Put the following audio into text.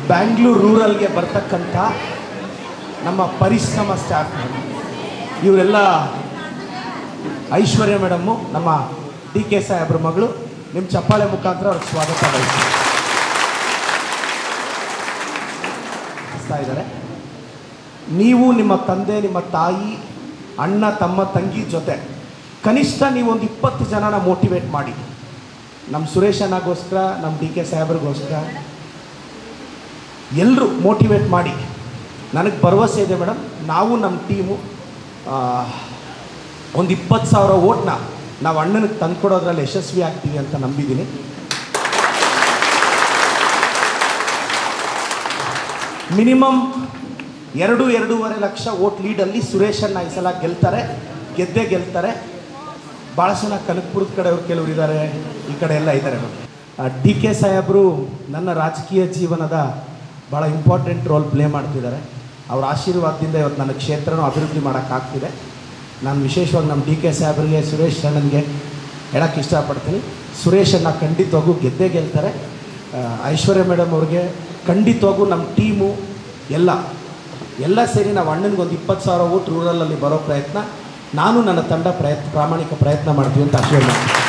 ಬ್ಯಾಂಗ್ಳೂರು ರೂರಲ್ಗೆ ಬರ್ತಕ್ಕಂಥ ನಮ್ಮ ಪರಿಶ್ರಮ ಸ್ಟಾಫ್ ಇವರೆಲ್ಲ ಐಶ್ವರ್ಯ ಮೇಡಮ್ಮು ನಮ್ಮ ಡಿ ಕೆ ಸಾಹೇಬ್ರ ಮಗಳು ನಿಮ್ಮ ಚಪ್ಪಾಳೆ ಮುಖಾಂತರ ಅವ್ರಿಗೆ ಸ್ವಾಗತ ಬಯಸ್ತಾ ಇದ್ದಾರೆ. ನೀವು ನಿಮ್ಮ ತಂದೆ, ನಿಮ್ಮ ತಾಯಿ, ಅಣ್ಣ, ತಮ್ಮ, ತಂಗಿ ಜೊತೆ ಕನಿಷ್ಠ ನೀವೊಂದು 20 ಜನನ ಮೋಟಿವೇಟ್ ಮಾಡಿ. ನಮ್ಮ ಸುರೇಶ್ ಅಣ್ಣಗೋಸ್ಕರ, ನಮ್ಮ ಡಿ ಕೆ ಸಾಹೇಬ್ರಿಗೋಸ್ಕರ ಎಲ್ಲರೂ ಮೋಟಿವೇಟ್ ಮಾಡಿ. ನನಗೆ ಭರವಸೆ ಇದೆ ಮೇಡಮ್, ನಾವು ನಮ್ಮ ಟೀಮು ಒಂದು 20,000 ಓಟ್ನ ನಾವು ಅಣ್ಣನಿಗೆ ತಂದುಕೊಡೋದ್ರಲ್ಲಿ ಯಶಸ್ವಿ ಆಗ್ತೀವಿ ಅಂತ ನಂಬಿದ್ದೀನಿ. ಮಿನಿಮಮ್ 2-2.5 ಲಕ್ಷ ಓಟ್ ಲೀಡಲ್ಲಿ ಸುರೇಶ್ ಅಣ್ಣ ಈ ಸಲ ಗೆದ್ದೇ ಗೆಲ್ತಾರೆ. ಭಾಳ ಜನ ಕನಕಪುರದ ಕಡೆಯವ್ರು ಕೆಲವರು ಇದ್ದಾರೆ, ಈ ಕಡೆ ಎಲ್ಲ ಇದ್ದಾರೆ. ಡಿ ಕೆ ಸಾಹೇಬರು ನನ್ನ ರಾಜಕೀಯ ಜೀವನದ ಭಾಳ ಇಂಪಾರ್ಟೆಂಟ್ ರೋಲ್ ಪ್ಲೇ ಮಾಡ್ತಿದ್ದಾರೆ. ಅವ್ರ ಆಶೀರ್ವಾದದಿಂದ ಇವತ್ತು ನನ್ನ ಕ್ಷೇತ್ರನೂ ಅಭಿವೃದ್ಧಿ ಮಾಡೋಕ್ಕಾಗ್ತಿದೆ. ನಾನು ವಿಶೇಷವಾಗಿ ನಮ್ಮ ಡಿ ಕೆ ಸಾಹೇಬರಿಗೆ, ಸುರೇಶ್ ಅಣ್ಣನಿಗೆ ಹೇಳೋಕ್ಕೆ ಇಷ್ಟಪಡ್ತೀನಿ, ಸುರೇಶ್ ಅಣ್ಣ ಖಂಡಿತವಾಗೂ ಗೆದ್ದೇ ಗೆಲ್ತಾರೆ. ಐಶ್ವರ್ಯ ಮೇಡಮ್ ಅವ್ರಿಗೆ ಖಂಡಿತವಾಗೂ ನಮ್ಮ ಟೀಮು ಎಲ್ಲ ಸೇರಿ ನಾವು ಅಣ್ಣನಿಗೆ ಒಂದು 20,000 ಓಟ್ ರೂರಲಲ್ಲಿ ಬರೋ ಪ್ರಯತ್ನ, ನಾನು ನನ್ನ ತಂಡ ಪ್ರಾಮಾಣಿಕ ಪ್ರಯತ್ನ ಮಾಡ್ತೀವಿ ಅಂತ ಆಶೀರ್ವಾದ ಮಾಡ್ತೀನಿ.